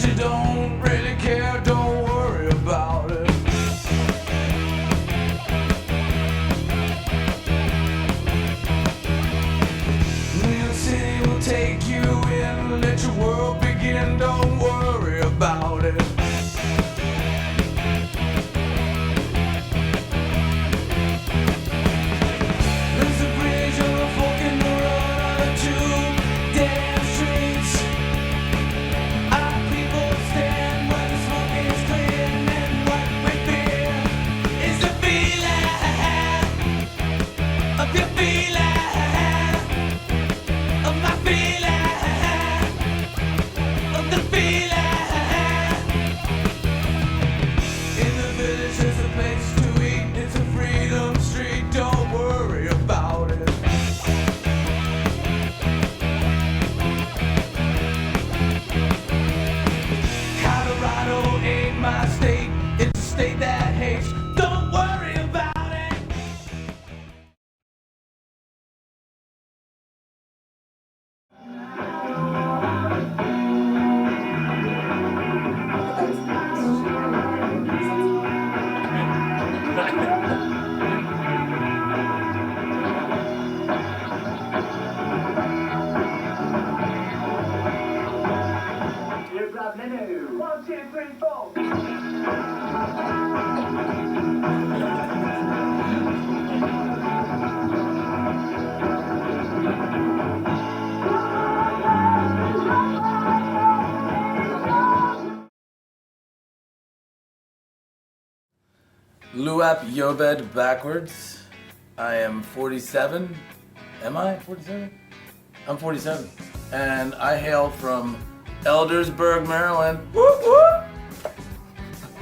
you don't really care, don't worry about it. New York City will take you in, let your world begin, don't worry about it. There's a bridge or a fork in the road on the two dead streets. Our people stand where the smoke is clearing, and what we fear is the feeling of your feeling, of my feeling, of the feeling. In the village there's a place to eat, it's a freedom street, don't worry about it. Colorado ain't my state, it's a state that hates, don't worry about it. One, two, three, four. Luap Yobed backwards. I am 47. Am I 47? I'm 47. And I hail from Eldersburg, Maryland. Whoop, whoop.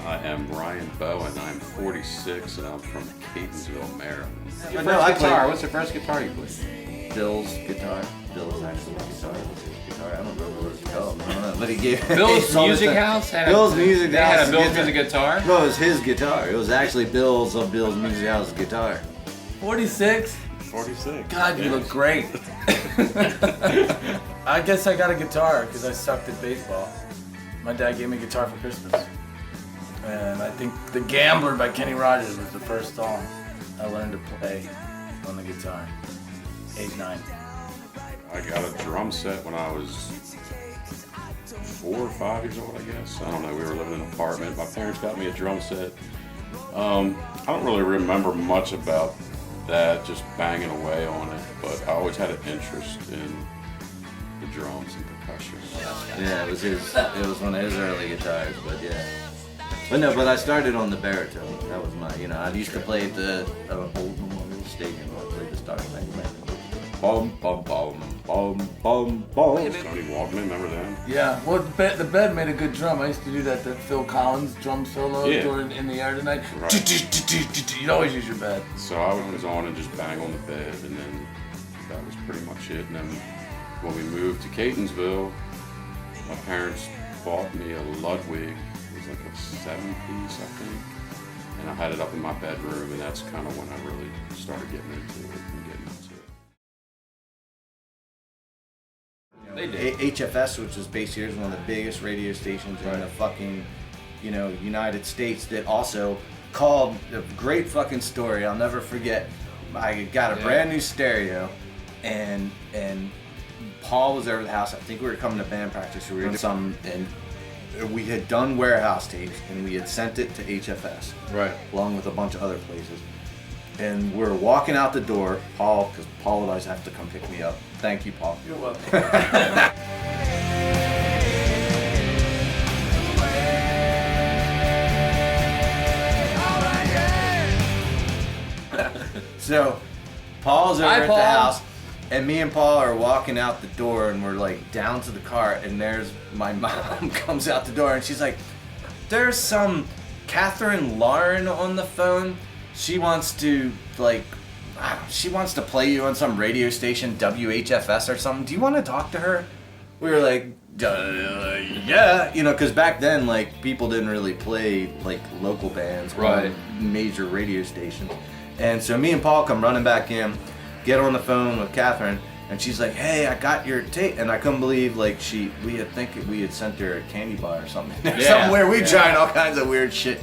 I am Ryan Bowen. I'm 46 and I'm from Catonsville, Maryland. Your first guitar. What's the first guitar you played? Bill's guitar. Bill's actual guitar. What's his guitar? I don't remember what it's called. I don't know. But he gave Bill's Music House had Bill's Music they House. had a Bill's Music guitar. No, it was his guitar. It was actually Bill's Music House's guitar. 46? 46. God, you look great. I guess I got a guitar because I sucked at baseball. My dad gave me a guitar for Christmas. And I think The Gambler by Kenny Rogers was the first song I learned to play on the guitar. 8, 9. I got a drum set when I was 4 or 5 years old, I guess. I don't know. We were living in an apartment. My parents got me a drum set. I don't really remember much about that, just banging away on it. But I always had an interest in the drums and percussion. Yeah, it was his. It was one of his early guitars, but yeah. But no, but I started on the baritone. That was my, I used to play at the old Memorial Stadium. I played the starting line. Bum bum bum bum bum bum. Tony Walkman, remember them? Yeah, well, the bed made a good drum. I used to do that Phil Collins drum solo during In the Air Tonight. Right. You'd always use your bed. So I was on and just bang on the bed, and then that was pretty much it. And then when we moved to Catonsville, my parents bought me a Ludwig. It was like a 7-piece, I think. And I had it up in my bedroom, and that's kind of when I really started getting into it and getting into it. They did. HFS, which was based here, is one of the biggest radio stations in the fucking, United States, that also called a great fucking story. I'll never forget. I got a brand new stereo, and Paul was over at the house. I think we were coming to band practice. So we were doing some, and we had done warehouse tapes, and we had sent it to HFS, Right. along with a bunch of other places. And we're walking out the door, Paul, because Paul would always have to come pick me up. Thank you, Paul. You're welcome. So, Paul's over Hi, at Paul. the house, and me and Paul are walking out the door, and we're like down to the car, and there's my mom comes out the door, and she's like, "There's some Catherine Lauren on the phone. She wants to play you on some radio station, WHFS or something. Do you want to talk to her?" We were like, yeah, because back then, like, people didn't really play, like, local bands Right. on major radio stations. And so me and Paul come running back in, get on the phone with Catherine, And she's like, hey, I got your tape. And I couldn't believe, like, we had sent her a candy bar or something. Somewhere we tried all kinds of weird shit.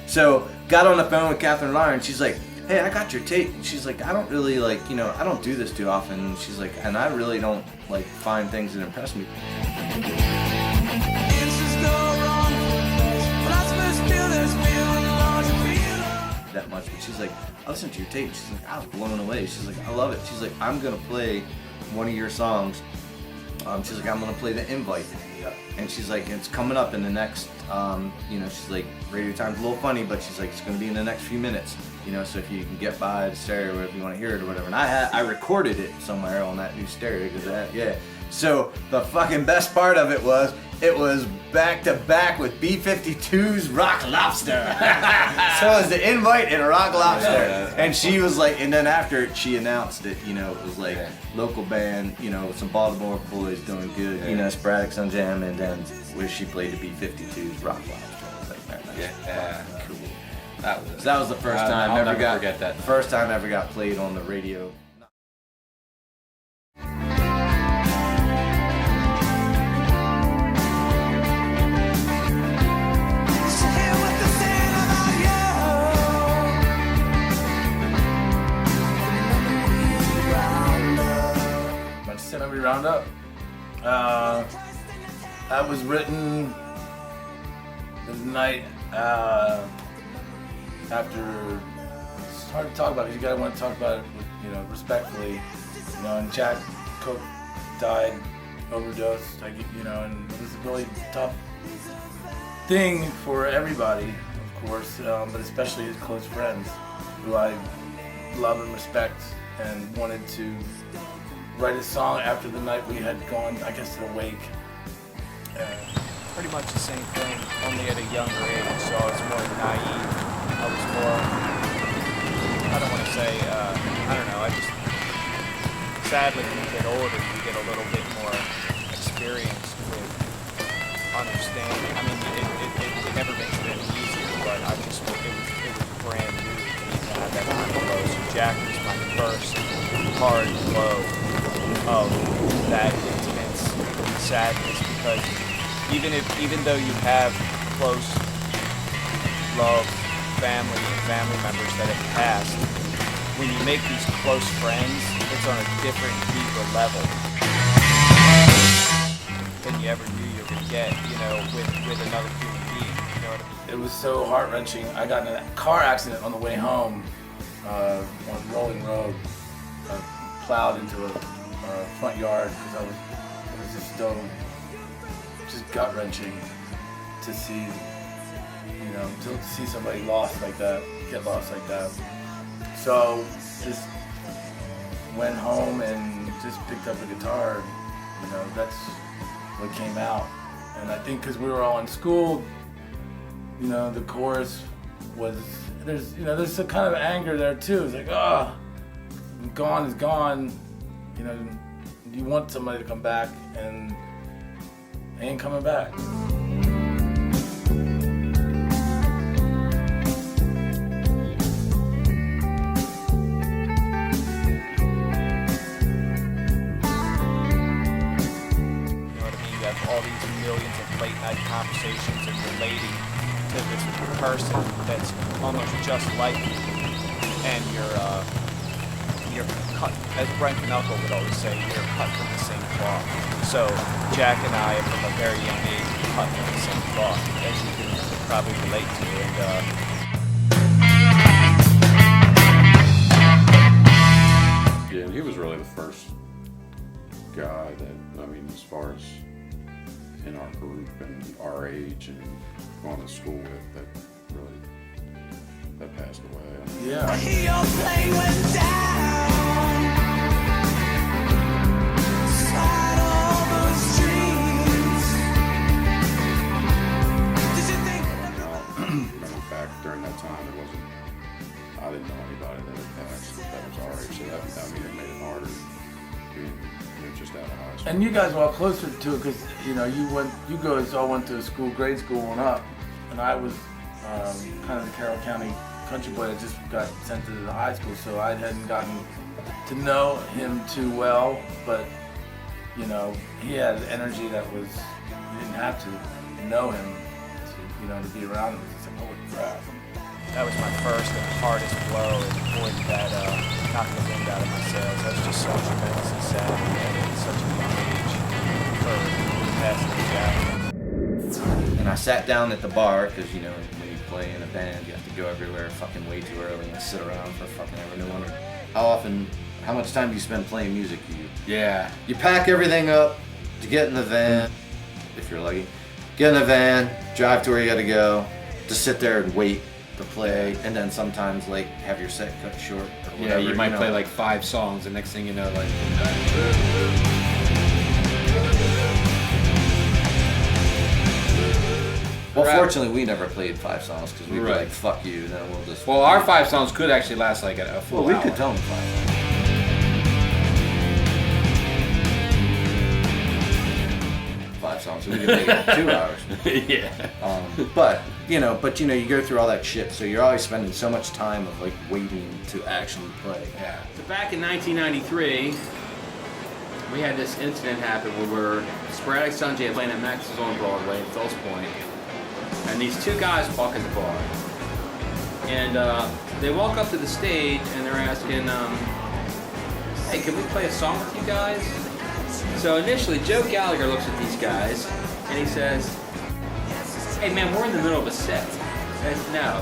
So, got on the phone with Catherine Lyon, and she's like, hey, I got your tape. And she's like, I don't really, like, I don't do this too often. And she's like, and I really don't, like, find things that impress me that much. But she's like, I listened to your tape. She's like, I was blown away. She's like, I love it. She's like, I'm gonna play one of your songs. She's like, I'm gonna play The Invite. And she's like, it's coming up in the next, she's like, radio time's a little funny, but she's like, it's gonna be in the next few minutes. So if you can get by the stereo, if you want to hear it or whatever. And I recorded it somewhere on that new stereo, yeah. So the fucking best part of it was back to back with B-52's Rock Lobster. So it was The Invite and Rock Lobster. And she was like, and then after she announced it, it was like local band, some Baltimore boys doing good, Sporatic Sunjam, and then where she played the B-52's Rock Lobster. I was like, man, that's cool. That was the first time I'll ever never got forget that. First time ever got played on the radio. Memory Roundup. That was written the night after. It's hard to talk about it. You gotta want to talk about it, respectfully. And Jack Cook died, overdosed. And it was a really tough thing for everybody, of course, but especially his close friends, who I love and respect, and wanted to write a song after the night we had gone, I guess, to the wake. Pretty much the same thing, only at a younger age, so I was more naive. I was more, I don't want to say, I just, sadly when you get older, you get a little bit more experienced with understanding. I mean, it never makes it any easier, but it was brand new to me to have that kind of blow. So Jack was my first hard blow of that intense sadness, because even though you have close love, family members that have passed, when you make these close friends, it's on a different, deeper level than you ever knew you were gonna get, with another human being. You know what I mean? It was so heart-wrenching. I got in a car accident on the way home on Rolling Road. I plowed into a front yard because it was just gut-wrenching to see, to see somebody get lost like that. So just went home and just picked up a guitar. That's what came out. And I think because we were all in school, the chorus was, there's a kind of anger there too. It's like, gone is gone. You want somebody to come back, and they ain't coming back. All these millions of late night conversations and relating to this person that's almost just like you, and you're cut, as Brent Knuckle would always say, you're cut from the same cloth. So Jack and I, from a very young age, cut from the same cloth, as you can probably relate to. And he was really the first guy that, as far as in our group and our age and going to school with, that passed away. Yeah. Your plane went down. Slide over streets. Did you think back during that time, I didn't know anybody that had passed that was our age, so that it made it harder being just out of high school. And you guys were all closer to it because you guys all went to school, grade school and up, and I was kind of the Carroll County country boy that just got sent to the high school, so I hadn't gotten to know him too well, but you know, he had energy that was, you didn't have to know him to, you know, to be around him. It's like, holy crap. That was my first and hardest blow, and boy, did that knock the wind out of my sails. I was just so tremendously sad at such a young age for the passing of Gallagher. And I sat down at the bar, because, you know, when you play in a band, you have to go everywhere fucking way too early and sit around for fucking ever. No wonder. How much time do you spend playing music? You pack everything up to get in the van, if you're lucky. Get in the van, drive to where you gotta go, to sit there and wait to play, and then sometimes like have your set cut short or whatever. Yeah, you might know. play like 5 songs, and next thing you know, like. Well, Right. fortunately, we never played 5 songs because we'd be Right. like, "Fuck you," then we'll just. Well, our 5 songs could actually last like a full Well, we hour. could tell them 5 songs. 5 songs, so we could make it 2 hours. Yeah. But you know, you go through all that shit, so you're always spending so much time of like waiting to actually play. Yeah. So back in 1993, we had this incident happen where we're Sporatic Sunjam playing at Max's on Broadway at Fells Point, and these 2 guys walk in the bar, and they walk up to the stage and they're asking, "Hey, can we play a song with you guys?" So initially, Joe Gallagher looks at these guys and he says, "Hey man, we're in the middle of a set." I said, "No."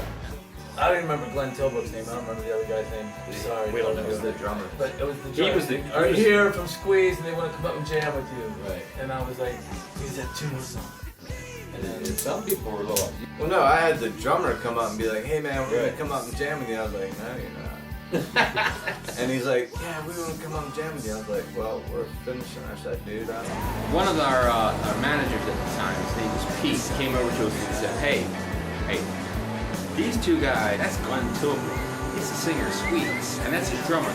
I don't even remember Glenn Tilbrook's name. I don't remember the other guy's name. Sorry. We don't know. It was the drummer. But it was the He drummer. was the- Are you here from Squeeze and they want to come up and jam with you? Right. And I was like, he said 2 more songs. And then Some people were a little. Well, no, I had the drummer come up and be like, "Hey man, we're Right. gonna come up and jam with you." I was like, "No, you're not." And he's like, "Yeah, we want to come up and jam with you." I was like, "Well, we're finishing our set, dude." I don't One of our managers at the time, his name was Pete, came over to us and said, hey, these 2 guys, that's Glenn Tilbrook. He's the singer of Squeeze, and that's his drummer.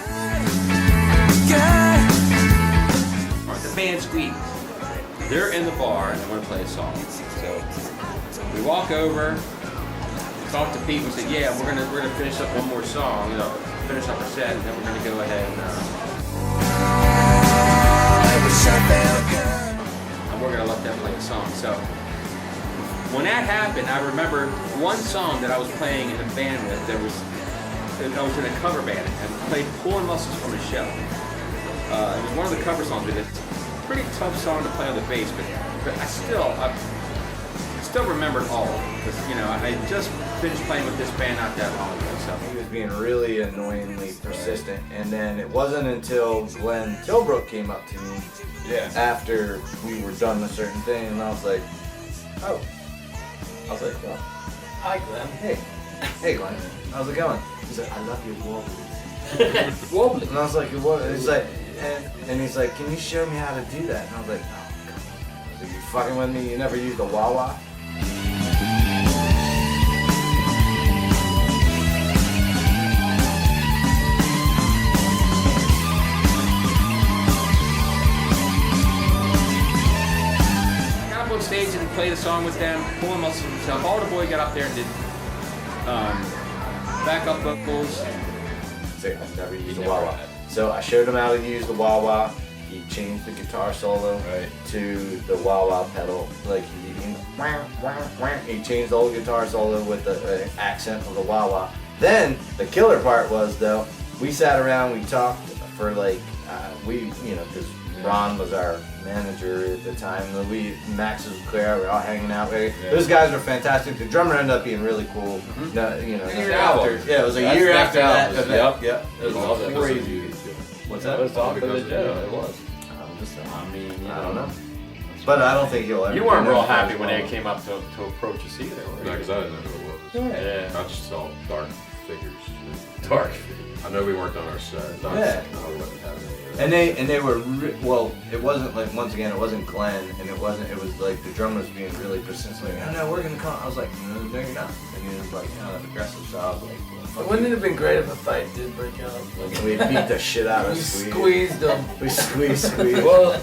Or the band Squeeze. They're in the bar and they want to play a song. So we walk over, talk to Pete, and say, "Yeah, we're gonna finish up one more song, you know, finish up our set, and then we're gonna go ahead and we're gonna let them play a song." So when that happened, I remember one song that I was playing in a band with. I was in a cover band and played "Pulling Muscles from a Show." It was one of the cover songs. It's a pretty tough song to play on the bass, but I still remembered all of it because, you know, I had just finished playing with this band not that long ago. So He was being really annoyingly persistent, and then it wasn't until Glenn Tilbrook came up to me after we were done a certain thing, and I was like, "Oh," I was like, "Well, hi, Glenn. hey Glenn, how's it going?" He's like, "I love your wobblies." Wobbly. And I was like, "What?" He's like, and he's like, "Can you show me how to do that?" And I was like, "Oh, come on." I was like, "You fucking with me? You never used a wah-wah?" on stage and played a song with them, Pulling Muscles from himself. All the boy got up there and did backup vocals. So I've never used a wah-wah. So I showed him how to use the wah-wah. He changed the guitar solo to the wah-wah pedal. Like he changed the whole guitar solo with the accent of the wah-wah. Then the killer part was though, we sat around, we talked for like because Ron was our manager at the time. Max was clear. We were all hanging out. Those guys were fantastic. The drummer ended up being really cool. It was a year after that event. Yep. It was crazy. What's that? It was all because of Joe. It was. I don't know. But I don't think you'll ever. You weren't real happy when they came up to approach us either, were No, you? because I didn't know who it was. Yeah. I just saw dark figures. Dark. I know we weren't on our set. Yeah. No, we wasn't having any. And they were it wasn't like, once again, it wasn't Glenn, and it was like the drummer was being really persistent. Like, no, we're gonna come. I was like, no, you're not. And he was like, aggressive. So I was like, well, fuck Wouldn't it you. have been great if a fight did break out? Like, we beat the shit out of We Squeeze. squeezed them. We squeezed. Well,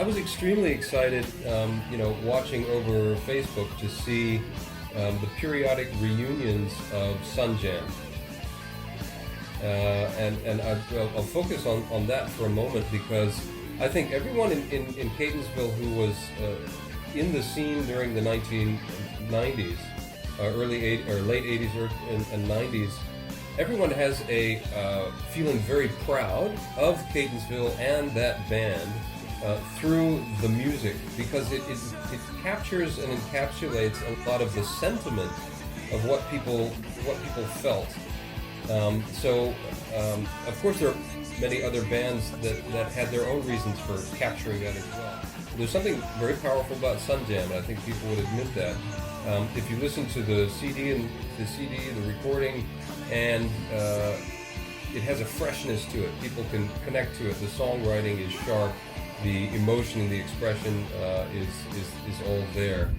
was extremely excited, watching over Facebook to see the periodic reunions of Sunjam. And I'll focus on that for a moment, because I think everyone in Catonsville who was in the scene during the 1990s, late 80s and 90s, everyone has a feeling very proud of Catonsville and that band through the music, because it captures and encapsulates a lot of the sentiment of what people felt. Of course, there are many other bands that had their own reasons for capturing that as well. There's something very powerful about Sunjam, and I think people would admit that. If you listen to the the recording, and it has a freshness to it. People can connect to it. The songwriting is sharp. The emotion and the expression is all there.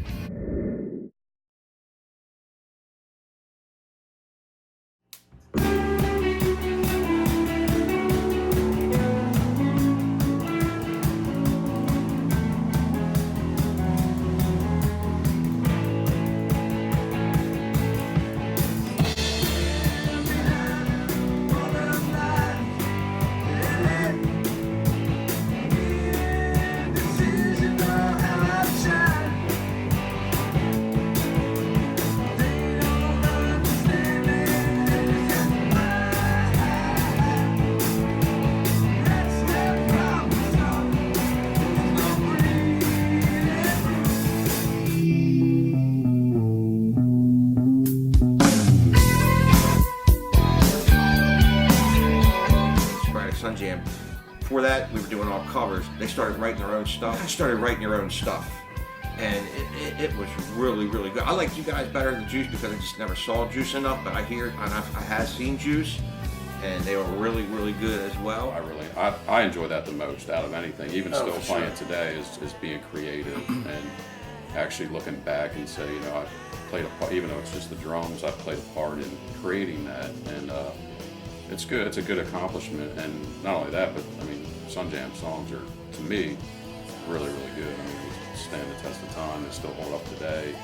Sunjam. Before that, we were doing all covers. They started writing their own stuff. I started writing your own stuff. And it was really, really good. I like you guys better than Juice because I just never saw Juice enough, but I have seen Juice, and they were really, really good as well. I enjoy that the most out of anything. Even still playing sure. today is being creative and actually looking back and say, I played a part, even though it's just the drums, I played a part in creating that, and it's good. It's a good accomplishment, and not only that, but Sunjam songs are, to me, really, really good. They stand the test of time. They still hold up today.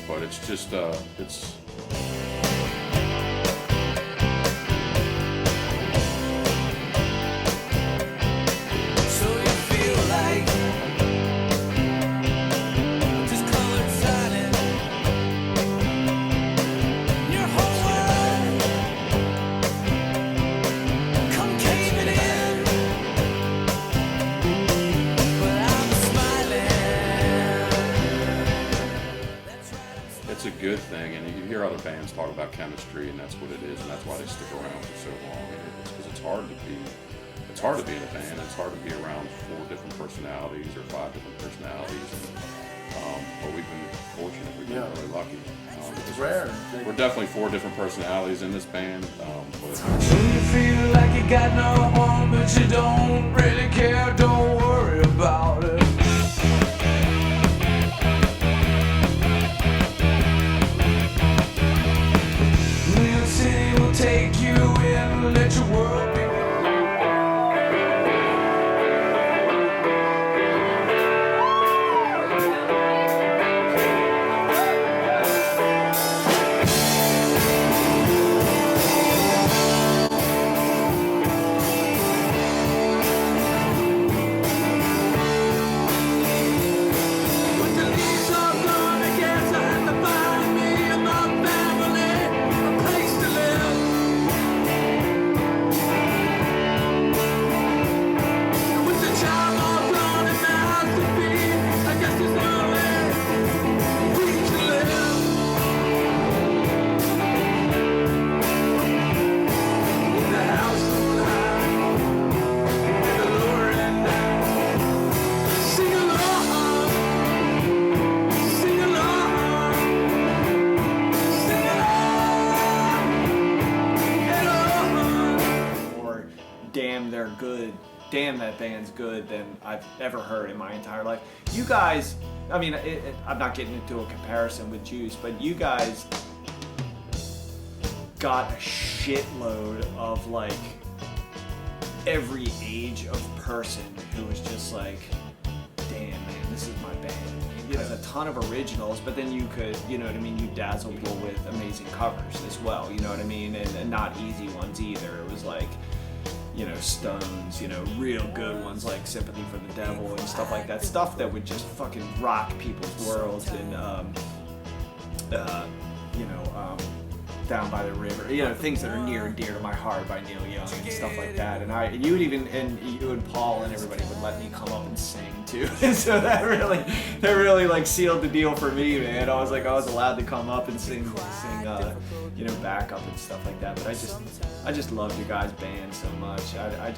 But it's just, it's. It's a good thing, and you hear other bands talk about chemistry, and that's what it is, and that's why they stick around for so long. It's because it's hard to be in a band. It's hard to be around 4 different personalities or 5 different personalities. But we've been fortunate. We've been really lucky. It's rare. We're definitely 4 different personalities in this band. But So you feel like you got no home, but you don't really care. Don't worry about it. Take you in, let your world be. Damn, that band's good than I've ever heard in my entire life. You guys, I'm not getting into a comparison with Juice, but you guys got a shitload of every age of person who was just like, damn man, this is my band. There's a ton of originals, but then you could, you know what I mean, you dazzle people with amazing covers as well, you know what I mean, and not easy ones either. It was like, you know, Stones, you know, real good ones like Sympathy for the Devil and stuff like that. Stuff that would just fucking rock people's worlds, and you know, Down by the River, you know, things that are near and dear to my heart by Neil Young and stuff like that. And you and Paul and everybody would let me come up and sing too. And so that really like sealed the deal for me, man. I was allowed to come up and sing, you know, backup and stuff like that. But I just loved your guys' band so much. I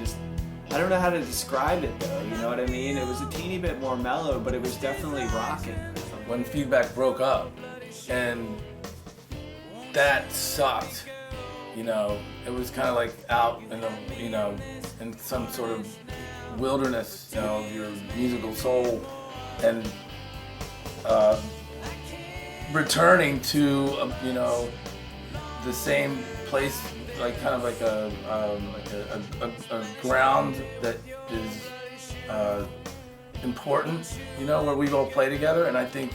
don't know how to describe it though, you know what I mean? It was a teeny bit more mellow, but it was definitely rocking. When Feedback broke up, and that sucked, you know, it was kind of like out in the, you know, in some sort of wilderness, you know, of your musical soul, and returning to, you know, the same place, like kind of like a ground that is important, you know, where we've all played together. And I think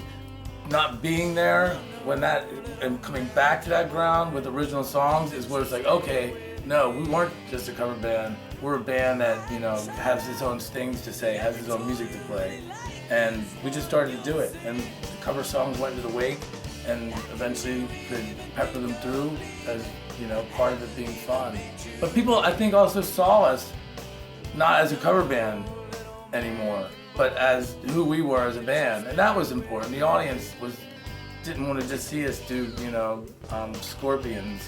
not being there when that, and coming back to that ground with original songs is where it's like, okay, no, we weren't just a cover band. We're a band that, you know, has its own things to say, has its own music to play. And we just started to do it. And the cover songs went to the wake, and eventually could pepper them through as, you know, part of it being fun. But people, I think, also saw us not as a cover band anymore, but as who we were as a band. And that was important. The audience didn't want to just see us do, you know, Scorpions.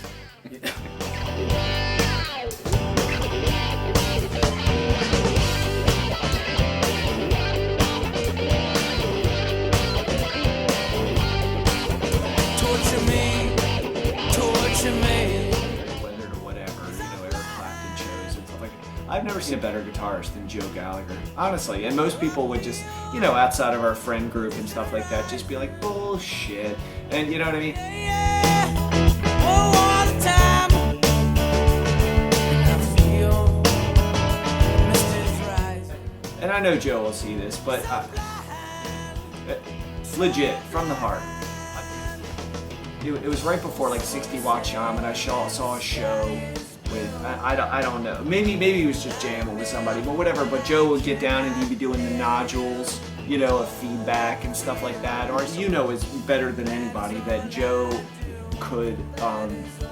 Weathered or whatever, you know, Eric Clapton shows and stuff like that. I've never seen a better guitarist than Joe Gallagher, honestly. And most people would just, you know, outside of our friend group and stuff like that, just be like, bullshit. And you know what I mean? And I know Joe will see this, but legit, from the heart. It was right before like 60 Watt Sham, and I saw a show with, I don't know, maybe he was just jamming with somebody, but whatever. But Joe would get down and he'd be doing the nodules, you know, of Feedback and stuff like that. Or you know, is better than anybody that Joe could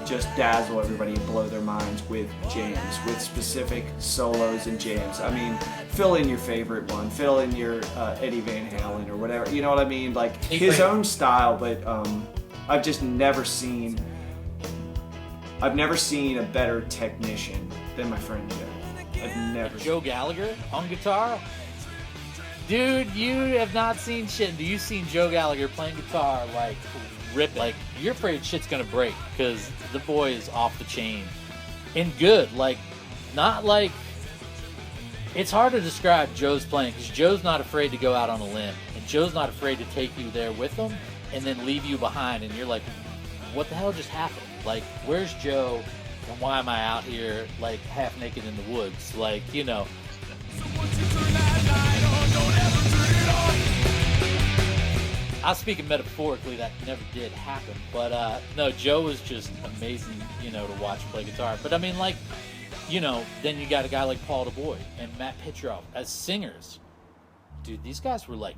just dazzle everybody and blow their minds with jams, with specific solos and jams. I mean, fill in your favorite one, fill in your Eddie Van Halen or whatever, you know what I mean? Like his own style, but I've just never seen a better technician than my friend Joe. I've never. Joe Gallagher on guitar? Dude, you have not seen shit. Do you seen Joe Gallagher playing guitar like rip? Like you're afraid shit's gonna break because the boy is off the chain and good. Like not like it's hard to describe Joe's playing because Joe's not afraid to go out on a limb and Joe's not afraid to take you there with him and then leave you behind and you're like, what the hell just happened? Like, where's Joe and why am I out here like half naked in the woods? Like, you know. I'm speaking metaphorically, that never did happen, but no, Joe was just amazing, you know, to watch play guitar. But I mean, like, you know, then you got a guy like Paul Deboy and Matt Pitroff as singers. Dude, these guys were like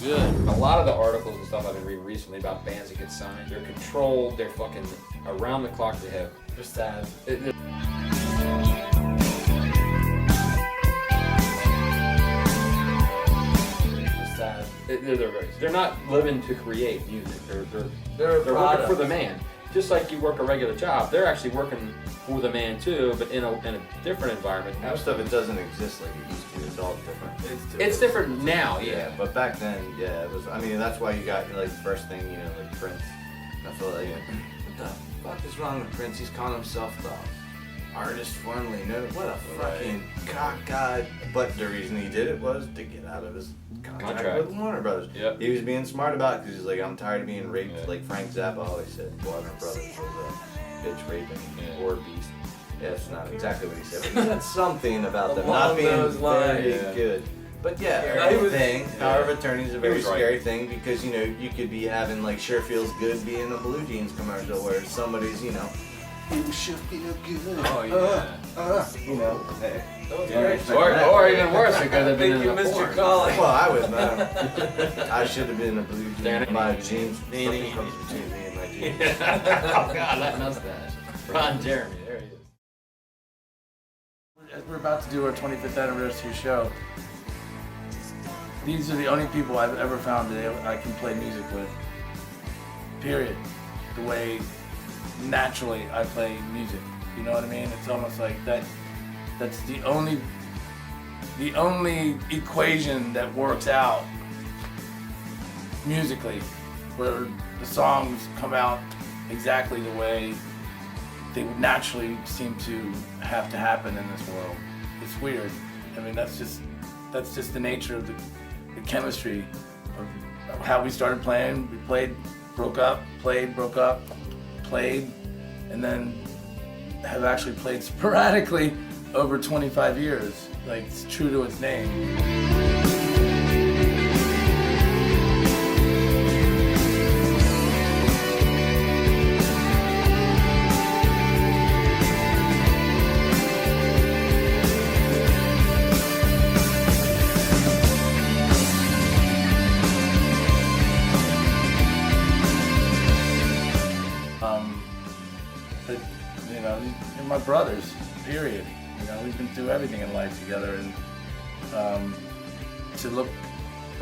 good. A lot of the articles and stuff I've been reading recently about bands that get signed, they're controlled, they're fucking around the clock they have. They're sad. They're not living to create music. They're working for the man. Just like you work a regular job, they're actually working for the man too, but in a different environment. Most of it doesn't exist like it used to. It's all different. It's different now, yeah. But back then, yeah, it was. I mean, that's why you got like the first thing, you know, like Prince. I feel like, what the fuck is wrong with Prince? He's calling himself the artist formerly known. What a fucking cockeyed. But the reason he did it was to get out of his contract with Warner Brothers. Yep. He was being smart about it because he's like, I'm tired of being raped. Like Frank Zappa always said, Warner Brothers was a bitch raping or beast. Yeah, it's not exactly what he said, but he said something about them Along not being those lines. very good. But yeah, Yeah, he was- power of attorney is a very was right. scary thing because, you know, you could be having like sure feels good being a Blue Jeans commercial where somebody's, you know, you sure feel good. Oh, yeah. You know, hey. Or even worse, it could have been in You the missed your porn. calling. Well, I was not. I should have been a Blue Jeans. My jeans. Danny. Something comes between me and my jeans. Oh, God, that mustache. Ron Jeremy, there he is. As we're about to do our 25th anniversary show, these are the only people I've ever found that I can play music with. Period. The way naturally I play music. You know what I mean? It's almost like that. That's the only equation that works out musically, where the songs come out exactly the way they would naturally seem to have to happen in this world. It's weird. I mean, that's just the nature of the chemistry of how we started playing. We played, broke up, played, broke up, played, and then have actually played sporadically over 25 years. Like, it's true to its name. But, you know, they're my brothers, period. You know, we've been through everything in life together, and to look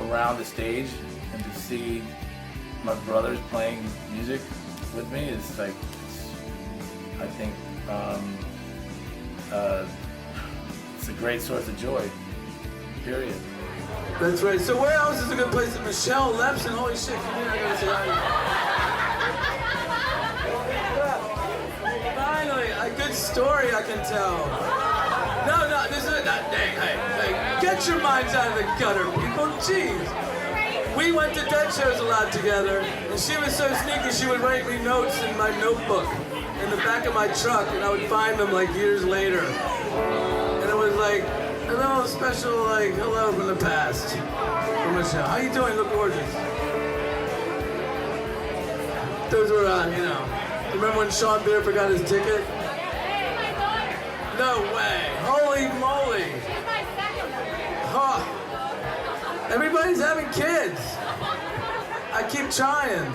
around the stage and to see my brothers playing music with me is like, I think, it's a great source of joy, period. That's right. So where else is a good place? Michelle Lepson. Holy shit! Come here. I gotta say hi. Finally, a good story I can tell. No, this is not. Hey, get your minds out of the gutter, people. Jeez. We went to dead shows a lot together, and she was so sneaky. She would write me notes in my notebook in the back of my truck, and I would find them like years later. And it was like a little special, like, hello from the past. From Michelle. How you doing? You look gorgeous. Those were, you know. Remember when Sean Beer forgot his ticket? No way. Holy moly. Huh. Everybody's having kids. I keep trying.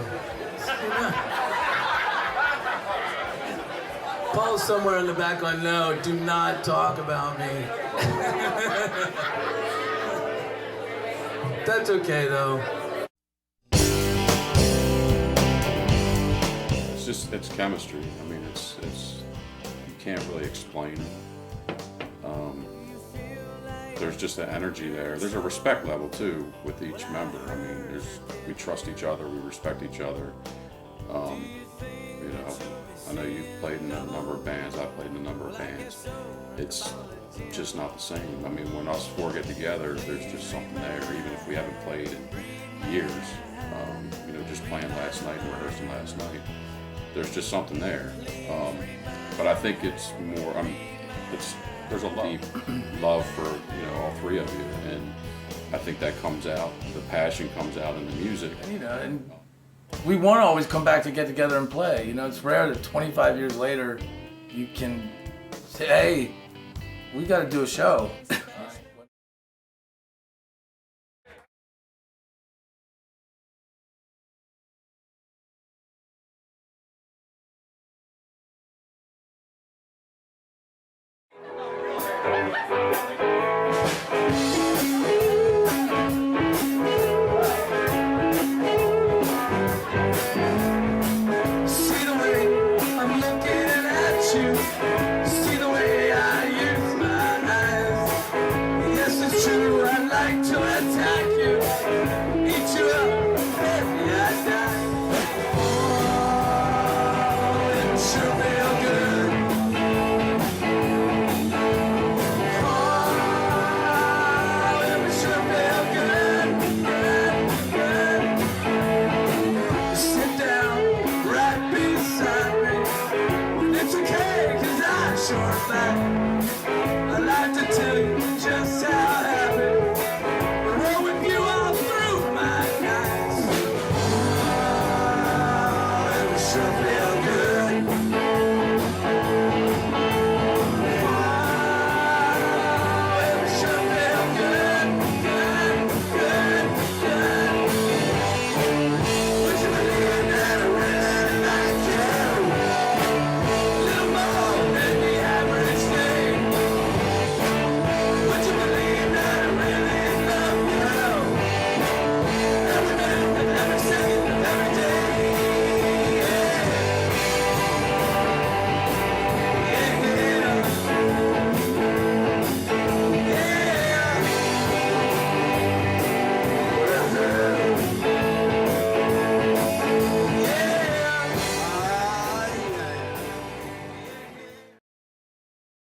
Paul's somewhere in the back on no, do not talk about me. That's okay though. It's chemistry. I mean, it's you can't really explain it. There's just an energy there. There's a respect level too with each member. I mean, we trust each other, we respect each other. You know, I know you've played in a number of bands. I've played in a number of bands. It's just not the same. I mean, when us four get together, there's just something there, even if we haven't played in years. You know, just playing last night and rehearsing last night. There's just something there. But I think it's more, there's a deep love for, you know, all three of you. And I think that comes out, the passion comes out in the music. You know, and we want to always come back to get together and play. You know, it's rare that 25 years later you can say, hey, we got to do a show.